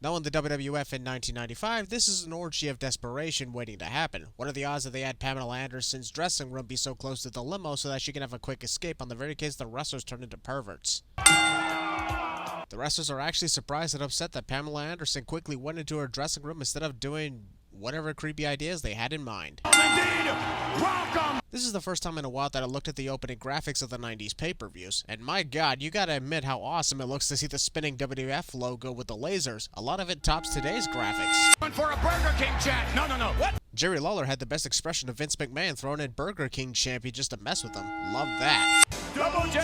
Knowing the WWF in 1995, this is an orgy of desperation waiting to happen. What are the odds that they had Pamela Anderson's dressing room be so close to the limo so that she can have a quick escape on the very case the wrestlers turn into perverts? The wrestlers are actually surprised and upset that Pamela Anderson quickly went into her dressing room instead of doing whatever creepy ideas they had in mind. Indeed, welcome! This is the first time in a while that I looked at the opening graphics of the 90s pay-per-views, and my god, you gotta admit how awesome it looks to see the spinning WWF logo with the lasers. A lot of it tops today's graphics. Going for a Burger King chat. No, what? Jerry Lawler had the best expression of Vince McMahon throwing in Burger King champion just to mess with him. Love that. Double J,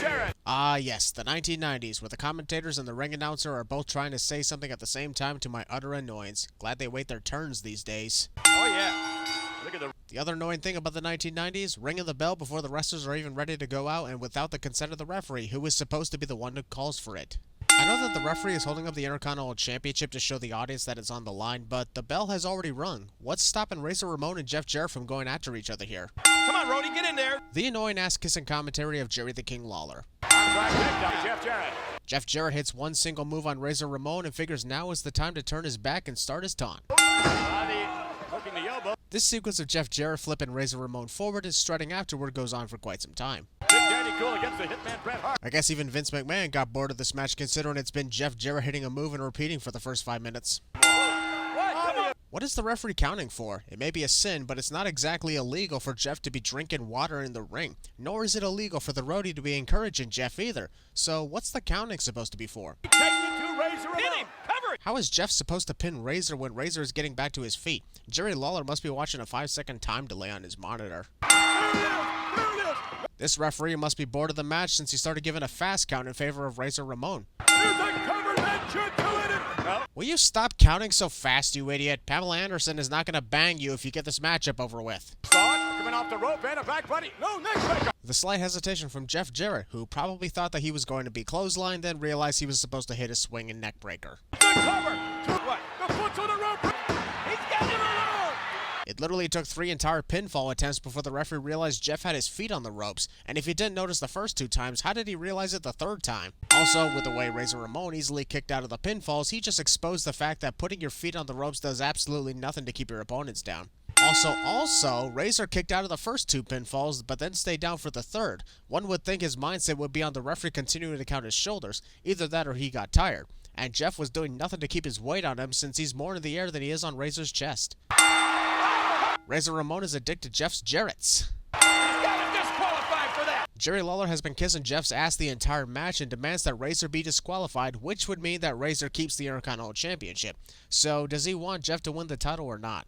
Jarrett. Ah yes, the 1990s, where the commentators and the ring announcer are both trying to say something at the same time to my utter annoyance. Glad they wait their turns these days. Oh yeah. Look at The other annoying thing about the 1990s, ringing the bell before the wrestlers are even ready to go out and without the consent of the referee, who is supposed to be the one who calls for it. I know that the referee is holding up the Intercontinental Championship to show the audience that it's on the line, but the bell has already rung. What's stopping Razor Ramon and Jeff Jarrett from going after each other here? Come on, Rhodey, get in there. The annoying ass-kissing commentary of Jerry the King Lawler. Jeff Jarrett. Jeff Jarrett hits one single move on Razor Ramon and figures now is the time to turn his back and start his taunt. Hooking the elbow. This sequence of Jeff Jarrett flipping Razor Ramon forward and strutting afterward goes on for quite some time. Big Daddy Cool against the Hitman Bret Hart. I guess even Vince McMahon got bored of this match considering it's been Jeff Jarrett hitting a move and repeating for the first 5 minutes. What? Come on. What is the referee counting for? It may be a sin, but it's not exactly illegal for Jeff to be drinking water in the ring. Nor is it illegal for the roadie to be encouraging Jeff either. So what's the counting supposed to be for? Take me to Razor Ramon. Hit him. Cover it. How is Jeff supposed to pin Razor when Razor is getting back to his feet? Jerry Lawler must be watching a 5-second time delay on his monitor. This referee must be bored of the match since he started giving a fast count in favor of Razor Ramon. Will you stop counting so fast, you idiot? Pamela Anderson is not going to bang you if you get this matchup over with. Coming off the rope and a back body. No, next breaker. The slight hesitation from Jeff Jarrett, who probably thought that he was going to be clotheslined, then realized he was supposed to hit a swing and neck breaker. The cover. What? The foot's on the rope. He's got it alone. It literally took 3 entire pinfall attempts before the referee realized Jeff had his feet on the ropes, and if he didn't notice the first 2 times, how did he realize it the 3rd time? Also, with the way Razor Ramon easily kicked out of the pinfalls, he just exposed the fact that putting your feet on the ropes does absolutely nothing to keep your opponents down. Also, Razor kicked out of the first 2 pinfalls, but then stayed down for the 3rd. One would think his mindset would be on the referee continuing to count his shoulders, either that or he got tired. And Jeff was doing nothing to keep his weight on him since he's more in the air than he is on Razor's chest. Razor Ramon is addicted to Jeff Jarrett's. He's got him disqualified for that. Jerry Lawler has been kissing Jeff's ass the entire match and demands that Razor be disqualified, which would mean that Razor keeps the Intercontinental Championship. So, does he want Jeff to win the title or not?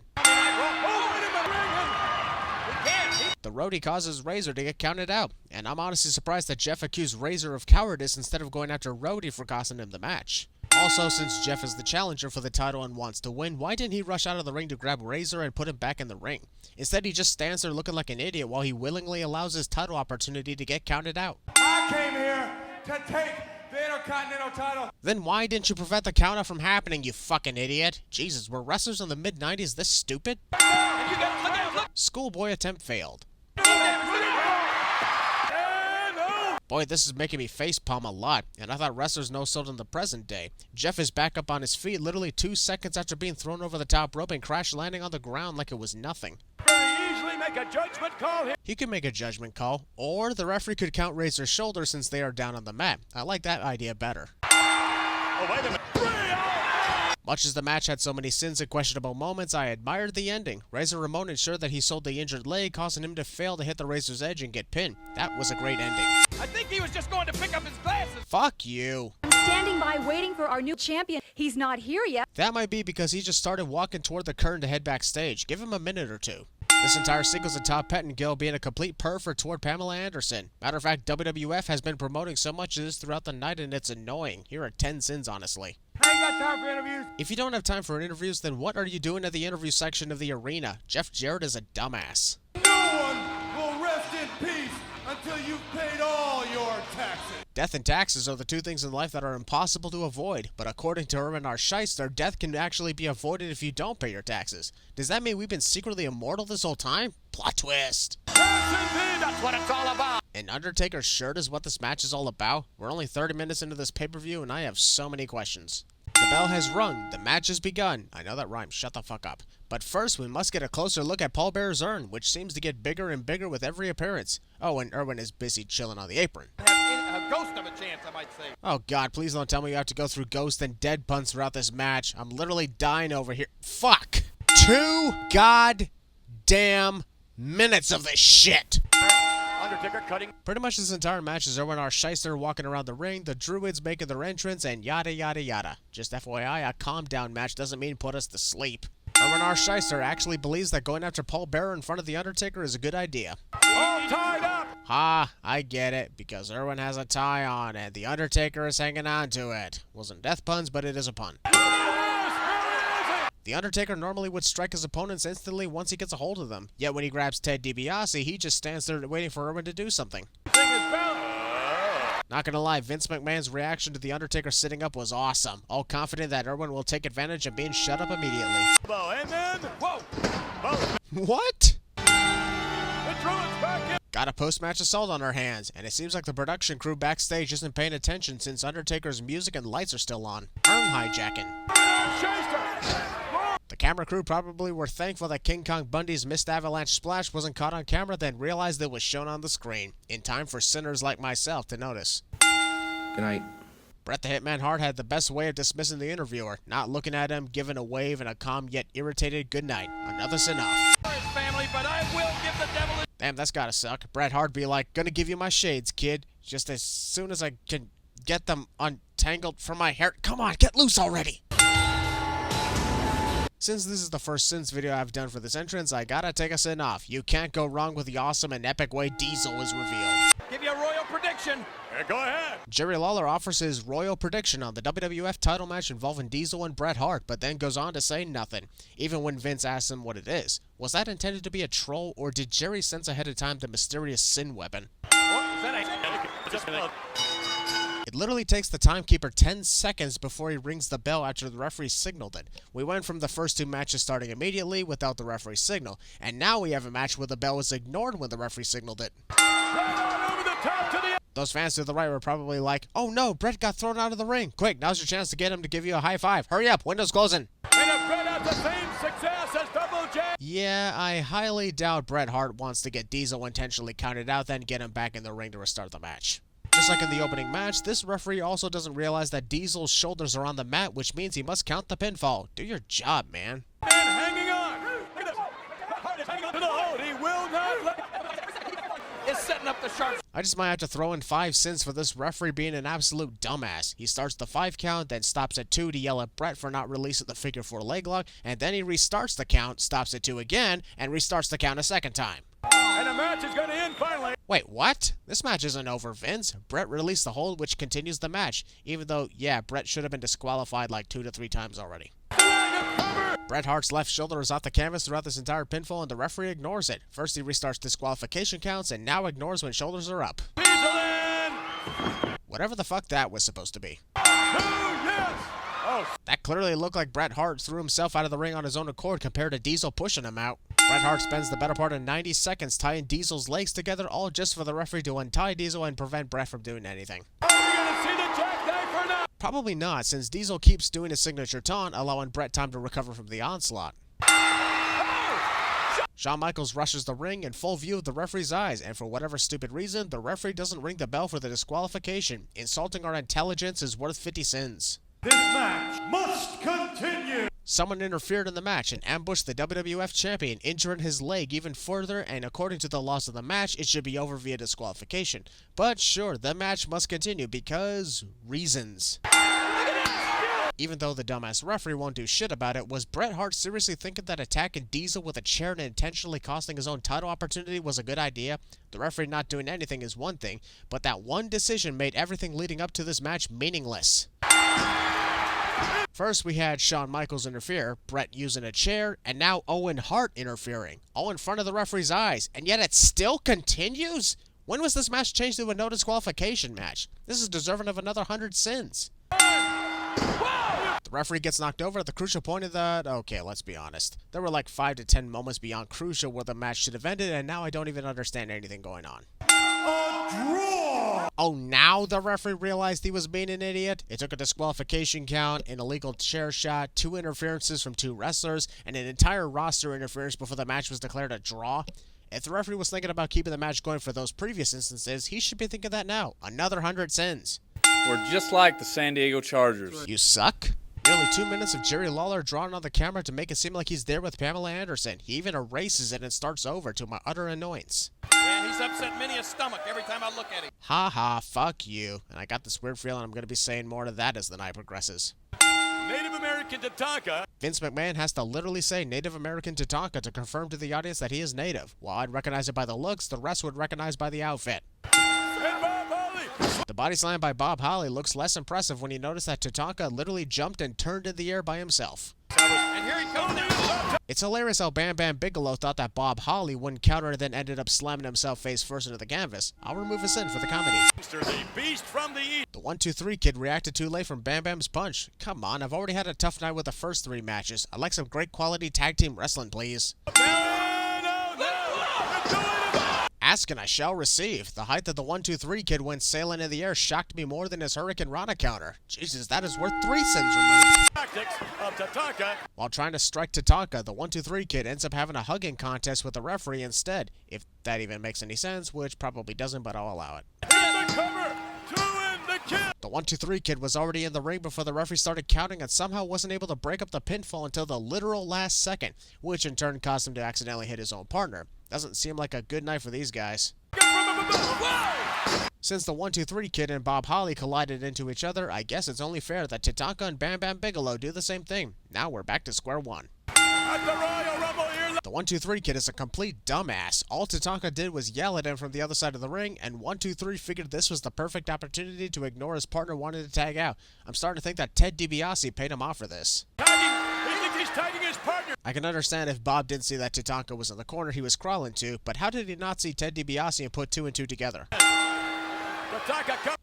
The roadie causes Razor to get counted out, and I'm honestly surprised that Jeff accused Razor of cowardice instead of going after Roadie for costing him the match. Also, since Jeff is the challenger for the title and wants to win, why didn't he rush out of the ring to grab Razor and put him back in the ring? Instead, he just stands there looking like an idiot while he willingly allows his title opportunity to get counted out. I came here to take the Intercontinental title. Then why didn't you prevent the countout from happening, you fucking idiot? Jesus, were wrestlers in the mid-90s this stupid? Schoolboy attempt failed. Boy, this is making me facepalm a lot, and I thought wrestlers no sold in the present day. Jeff is back up on his feet literally 2 seconds after being thrown over the top rope and crash landing on the ground like it was nothing. Very easily make a judgment call here. He could make a judgment call, or the referee could count Razor's shoulder since they are down on the mat. I like that idea better. Oh, wait a minute. Much as the match had so many sins and questionable moments, I admired the ending. Razor Ramon ensured that he sold the injured leg, causing him to fail to hit the Razor's edge and get pinned. That was a great ending. I think he was just going to pick up his glasses. Fuck you. I'm standing by waiting for our new champion. He's not here yet. That might be because he just started walking toward the curtain to head backstage. Give him a minute or 2. This entire sequence of Todd Pettengill being a complete pervert toward Pamela Anderson. Matter of fact, WWF has been promoting so much of this throughout the night and it's annoying. Here are 10 sins, honestly. I ain't got time for interviews. If you don't have time for interviews, then what are you doing at the interview section of the arena? Jeff Jarrett is a dumbass. No one will rest in peace until you've paid all your taxes. Death and taxes are the 2 things in life that are impossible to avoid, but according to Herman R. Shyster, death can actually be avoided if you don't pay your taxes. Does that mean we've been secretly immortal this whole time? Plot twist! Yes, indeed, that's what it's all about. An Undertaker's shirt is what this match is all about? We're only 30 minutes into this pay-per-view and I have so many questions. The bell has rung. The match has begun. I know that rhymes. Shut the fuck up. But first, we must get a closer look at Paul Bearer's urn, which seems to get bigger and bigger with every appearance. Oh, and Irwin is busy chilling on the apron. A ghost of a chance, I might say. Oh god, please don't tell me you have to go through ghost and dead puns throughout this match. I'm literally dying over here. Fuck! 2 goddamn minutes of this shit! Undertaker cutting. Pretty much this entire match is Irwin R. Shyster walking around the ring, the Druids making their entrance, and yada yada yada. Just FYI, a calm down match doesn't mean put us to sleep. Irwin R. Shyster actually believes that going after Paul Bearer in front of The Undertaker is a good idea. All tied up. Ha, I get it, because Irwin has a tie on, and The Undertaker is hanging on to it. Wasn't death puns, but it is a pun. The Undertaker normally would strike his opponents instantly once he gets a hold of them, yet when he grabs Ted DiBiase, he just stands there waiting for Irwin to do something. Not gonna lie, Vince McMahon's reaction to The Undertaker sitting up was awesome, all confident that Irwin will take advantage of being shut up immediately. And then, whoa. What? The Druids back in. Got a post-match assault on our hands, and it seems like the production crew backstage isn't paying attention since Undertaker's music and lights are still on. Arm hijacking. The camera crew probably were thankful that King Kong Bundy's missed avalanche splash wasn't caught on camera, then realized it was shown on the screen, in time for sinners like myself to notice. Good night. Bret the Hitman Hart had the best way of dismissing the interviewer, not looking at him, giving a wave, and a calm yet irritated good night. Another's enough. Family, but I will give the devil a... Damn, that's gotta suck. Bret Hart be like, gonna give you my shades, kid, just as soon as I can get them untangled from my hair. Come on, get loose already! Since this is the first Sins video I've done for this entrance, I gotta take a sin off. You can't go wrong with the awesome and epic way Diesel is revealed. Give you a royal prediction. Go ahead. Jerry Lawler offers his royal prediction on the WWF title match involving Diesel and Bret Hart, but then goes on to say nothing, even when Vince asks him what it is. Was that intended to be a troll, or did Jerry sense ahead of time the mysterious sin weapon? What? Is that It literally takes the timekeeper 10 seconds before he rings the bell after the referee signaled it. We went from the first 2 matches starting immediately without the referee signal, and now we have a match where the bell was ignored when the referee signaled it. over the top to the... Those fans to the right were probably like, oh no, Bret got thrown out of the ring. Quick, now's your chance to get him to give you a high five. Hurry up, window's closing. And if Bret has the same success as Double J... Yeah, I highly doubt Bret Hart wants to get Diesel intentionally counted out, then get him back in the ring to restart the match. Just like in the opening match, this referee also doesn't realize that Diesel's shoulders are on the mat, which means he must count the pinfall. Do your job, man. And hanging on. Look at this. Hart is hanging on to the hold. He will not let... Is setting up the sharp... I just might have to throw in 5 cents for this referee being an absolute dumbass. He starts the 5 count, then stops at 2 to yell at Bret for not releasing the figure 4 leg lock, and then he restarts the count, stops at 2 again, and restarts the count a second time. And the match is going to end finally. Wait, what? This match isn't over, Vince. Bret released the hold, which continues the match, even though, yeah, Bret should have been disqualified like 2 to 3 times already. Bret Hart's left shoulder is off the canvas throughout this entire pinfall, and the referee ignores it. First, he restarts disqualification counts, and now ignores when shoulders are up. Whatever the fuck that was supposed to be. That clearly looked like Bret Hart threw himself out of the ring on his own accord compared to Diesel pushing him out. Bret Hart spends the better part of 90 seconds tying Diesel's legs together, all just for the referee to untie Diesel and prevent Bret from doing anything. Probably not, since Diesel keeps doing his signature taunt, allowing Bret time to recover from the onslaught. Shawn Michaels rushes the ring in full view of the referee's eyes, and for whatever stupid reason, the referee doesn't ring the bell for the disqualification. Insulting our intelligence is worth 50 cents. This match must continue. Someone interfered in the match and ambushed the WWF champion, injuring his leg even further, and according to the laws of the match, it should be over via disqualification. But sure, the match must continue because... reasons. Even though the dumbass referee won't do shit about it, was Bret Hart seriously thinking that attacking Diesel with a chair and intentionally costing his own title opportunity was a good idea? The referee not doing anything is one thing, but that one decision made everything leading up to this match meaningless. First, we had Shawn Michaels interfere, Bret using a chair, and now Owen Hart interfering, all in front of the referee's eyes, and yet it still continues? When was this match changed to a no disqualification match? This is deserving of another 100 sins. The referee gets knocked over at the crucial point of the... Okay, let's be honest. There were like 5 to 10 moments beyond crucial where the match should have ended, and now I don't even understand anything going on. A draw! Oh, now the referee realized he was being an idiot? It took a disqualification count, an illegal chair shot, 2 interferences from 2 wrestlers, and an entire roster interference before the match was declared a draw. If the referee was thinking about keeping the match going for those previous instances, he should be thinking that now. Another 100 sins. We're just like the San Diego Chargers. You suck? Nearly 2 minutes of Jerry Lawler drawn on the camera to make it seem like he's there with Pamela Anderson. He even erases it and starts over to my utter annoyance. And he's upset many a stomach every time I look at him. Ha ha, fuck you. And I got this weird feeling I'm going to be saying more to that as the night progresses. Native American Tatanka. Vince McMahon has to literally say Native American Tatanka to confirm to the audience that he is native. While I'd recognize it by the looks, the rest would recognize by the outfit. And Bob Holly. The body slam by Bob Holly looks less impressive when you notice that Tatanka literally jumped and turned in the air by himself. And here he comes now. It's hilarious how Bam Bam Bigelow thought that Bob Holly wouldn't counter and then ended up slamming himself face first into the canvas. I'll remove his in for the comedy. The beast from the east. The 1-2-3 kid reacted too late from Bam Bam's punch. Come on, I've already had a tough night with the first 3 matches. I'd like some great quality tag team wrestling, please. Ask and I shall receive. The height that the 1-2-3 kid went sailing in the air shocked me more than his Hurricane Rana counter. Jesus, that is worth 3 sins removed. Tactics of Tatanka. While trying to strike Tatanka, the 1-2-3 kid ends up having a hugging contest with the referee instead. If that even makes any sense, which probably doesn't, but I'll allow it. In the cover. 2 in the kill. The 1-2-3 kid was already in the ring before the referee started counting and somehow wasn't able to break up the pinfall until the literal last second, which in turn caused him to accidentally hit his own partner. Doesn't seem like a good night for these guys. Since the 1-2-3 kid and Bob Holly collided into each other, I guess it's only fair that Tatanka and Bam Bam Bigelow do the same thing. Now we're back to square one. At the Royal Rumble here. The 1-2-3 kid is a complete dumbass. All Tatanka did was yell at him from the other side of the ring, and 1-2-3 figured this was the perfect opportunity to ignore his partner wanting to tag out. I'm starting to think that Ted DiBiase paid him off for this. He thinks he's tagging his partner. I can understand if Bob didn't see that Tatanka was in the corner he was crawling to, but how did he not see Ted DiBiase and put 2 and 2 together?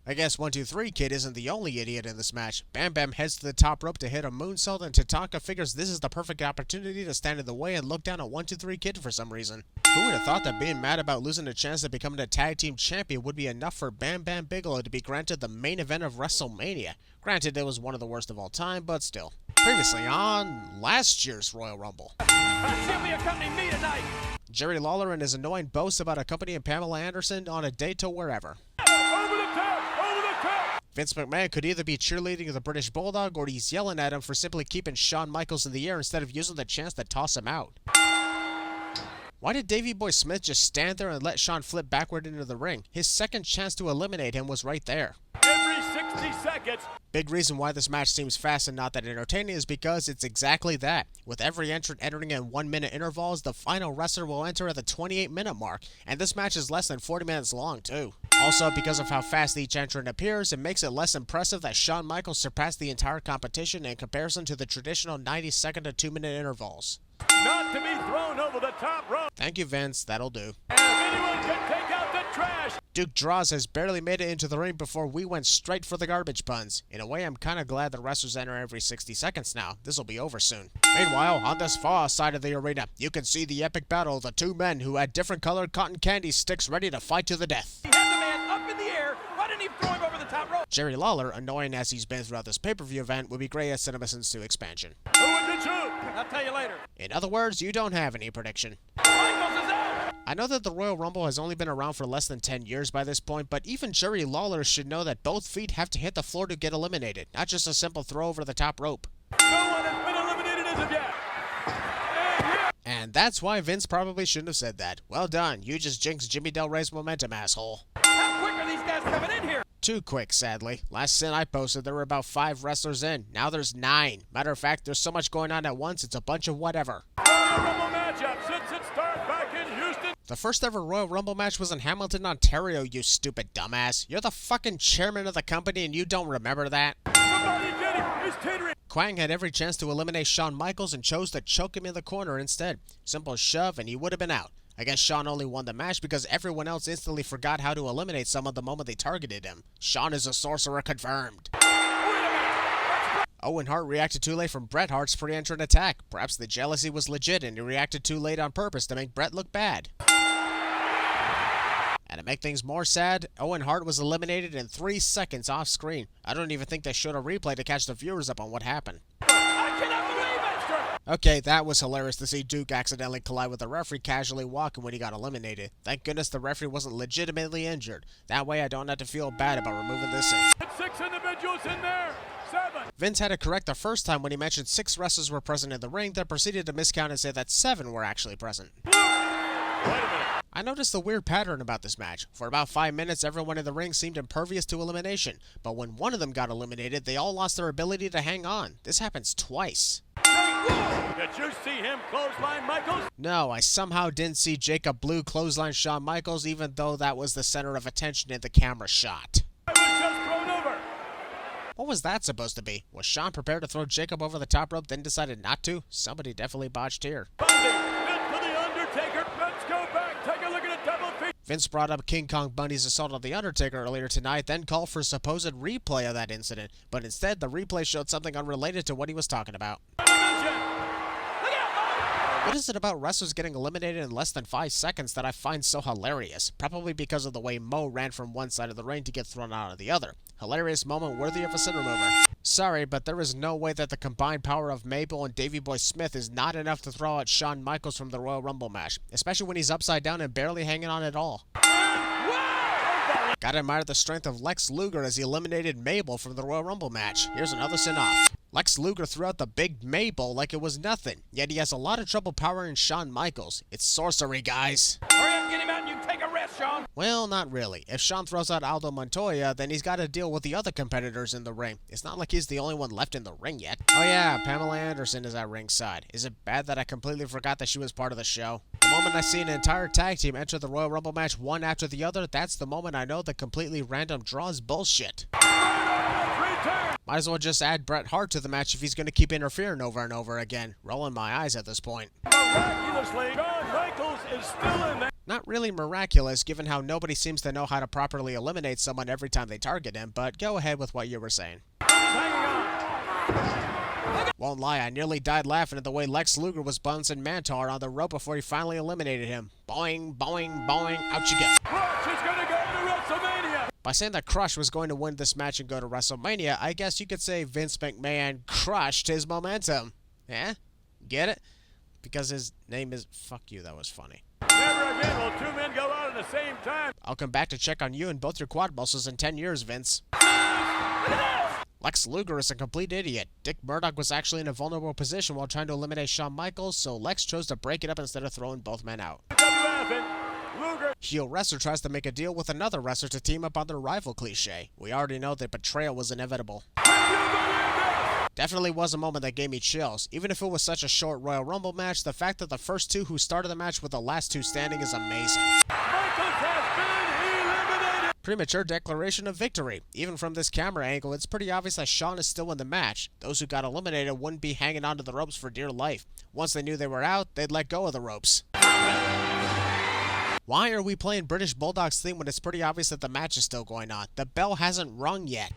I guess 1-2-3 kid isn't the only idiot in this match. Bam Bam heads to the top rope to hit a moonsault, and Tatanka figures this is the perfect opportunity to stand in the way and look down at 1-2-3 kid for some reason. Who would have thought that being mad about losing a chance at becoming a tag team champion would be enough for Bam Bam Bigelow to be granted the main event of WrestleMania? Granted, it was one of the worst of all time, but still. Previously on last year's Royal Rumble. She'll be accompanying me tonight. Jerry Lawler and his annoying boasts about accompanying Pamela Anderson on a date to wherever. Over the top. Over the top. Vince McMahon could either be cheerleading the British Bulldog or he's yelling at him for simply keeping Shawn Michaels in the air instead of using the chance to toss him out. Why did Davey Boy Smith just stand there and let Shawn flip backward into the ring? His second chance to eliminate him was right there. Every 60 seconds. Big reason why this match seems fast and not that entertaining is because it's exactly that. With every entrant entering in 1-minute intervals, the final wrestler will enter at the 28-minute mark, and this match is less than 40 minutes long too. Also, because of how fast each entrant appears, it makes it less impressive that Shawn Michaels surpassed the entire competition in comparison to the traditional 90-second to 2-minute intervals. Not to be thrown over the top rope. Thank you, Vince. That'll do. And if anyone can take out the trash. Duke Draws has barely made it into the ring before we went straight for the garbage puns. In a way, I'm kinda glad the wrestlers enter every 60 seconds now. This'll be over soon. Meanwhile, on this far side of the arena, you can see the epic battle of the 2 men who had different colored cotton candy sticks ready to fight to the death. He had the man up in the air. Why didn't he throw him over the top rope? Jerry Lawler, annoying as he's been throughout this pay-per-view event, would be great at CinemaSins 2 expansion. Who would you choose? I'll tell you later. In other words, you don't have any prediction. Michaels is out. I know that the Royal Rumble has only been around for less than 10 years by this point, but even Jerry Lawler should know that both feet have to hit the floor to get eliminated, not just a simple throw over the top rope. No one has been eliminated as of yet. And that's why Vince probably shouldn't have said that. Well done, you just jinxed Jimmy Del Rey's momentum, asshole. How quick are these guys coming in here? Too quick, sadly. Last sin I posted, there were about 5 wrestlers in. Now there's 9. Matter of fact, there's so much going on at once, it's a bunch of whatever. Royal Rumble matchup since it started back in Houston. The first ever Royal Rumble match was in Hamilton, Ontario, you stupid dumbass. You're the fucking chairman of the company and you don't remember that? Somebody get him. He's teetering. Quang had every chance to eliminate Shawn Michaels and chose to choke him in the corner instead. Simple shove and he would have been out. I guess Shawn only won the match because everyone else instantly forgot how to eliminate someone the moment they targeted him. Shawn is a sorcerer confirmed. Owen Hart reacted too late from Bret Hart's pre-entrant attack. Perhaps the jealousy was legit and he reacted too late on purpose to make Bret look bad. And to make things more sad, Owen Hart was eliminated in 3 seconds off screen. I don't even think they showed a replay to catch the viewers up on what happened. I cannot believe it! Okay, that was hilarious to see Duke accidentally collide with the referee casually walking when he got eliminated. Thank goodness the referee wasn't legitimately injured. That way I don't have to feel bad about removing this in. 6 individuals in there. 7. Vince had it correct the first time when he mentioned 6 wrestlers were present in the ring, then proceeded to miscount and say that 7 were actually present. Wait a minute. I noticed a weird pattern about this match. For about 5 minutes, everyone in the ring seemed impervious to elimination, but when one of them got eliminated, they all lost their ability to hang on. This happens twice. Did you see him clothesline Michaels? No, I somehow didn't see Jacob Blue clothesline Shawn Michaels, even though that was the center of attention in the camera shot. I was just thrown over. What was that supposed to be? Was Shawn prepared to throw Jacob over the top rope, then decided not to? Somebody definitely botched here. Bundy, fit for the Undertaker. Let's go back. Take a look at a double feet. Vince brought up King Kong Bundy's assault on The Undertaker earlier tonight, then called for a supposed replay of that incident, but instead the replay showed something unrelated to what he was talking about. What is it about wrestlers getting eliminated in less than 5 seconds that I find so hilarious? Probably because of the way Mo ran from one side of the ring to get thrown out of the other. Hilarious moment worthy of a sin remover. Sorry, but there is no way that the combined power of Mabel and Davey Boy Smith is not enough to throw out Shawn Michaels from the Royal Rumble match, especially when he's upside down and barely hanging on at all. Gotta admire the strength of Lex Luger as he eliminated Mabel from the Royal Rumble match. Here's another sin-off. Lex Luger threw out the big Mabel like it was nothing, yet he has a lot of trouble powering Shawn Michaels. It's sorcery, guys. Hurry up, get him out and you can take a rest, Shawn. Well, not really. If Shawn throws out Aldo Montoya, then he's got to deal with the other competitors in the ring. It's not like he's the only one left in the ring yet. Oh yeah, Pamela Anderson is at ringside. Is it bad that I completely forgot that she was part of the show? The moment I see an entire tag team enter the Royal Rumble match one after the other, that's the moment I know the completely random draw is bullshit. Might as well just add Bret Hart to the match if he's going to keep interfering over and over again. Rolling my eyes at this point. Miraculously, Shawn Michaels is still in there. Not really miraculous, given how nobody seems to know how to properly eliminate someone every time they target him, but go ahead with what you were saying. Won't lie, I nearly died laughing at the way Lex Luger was bouncing Mantar on the rope before he finally eliminated him. Boing, boing, boing, out you go. Crush is going to go to WrestleMania. By saying that Crush was going to win this match and go to WrestleMania, I guess you could say Vince McMahon crushed his momentum. Yeah? Get it? Because his name is... Fuck you, that was funny. Never again will 2 men go out at the same time. I'll come back to check on you and both your quad muscles in 10 years, Vince. Lex Luger is a complete idiot. Dick Murdoch was actually in a vulnerable position while trying to eliminate Shawn Michaels, so Lex chose to break it up instead of throwing both men out. WWF and Luger. Heel wrestler tries to make a deal with another wrestler to team up on their rival cliche. We already know that betrayal was inevitable. Definitely was a moment that gave me chills. Even if it was such a short Royal Rumble match, the fact that the first 2 who started the match were the last 2 standing is amazing. Michaels has been eliminated. Premature declaration of victory. Even from this camera angle, it's pretty obvious that Shawn is still in the match. Those who got eliminated wouldn't be hanging onto the ropes for dear life. Once they knew they were out, they'd let go of the ropes. Why are we playing British Bulldog's theme when it's pretty obvious that the match is still going on? The bell hasn't rung yet.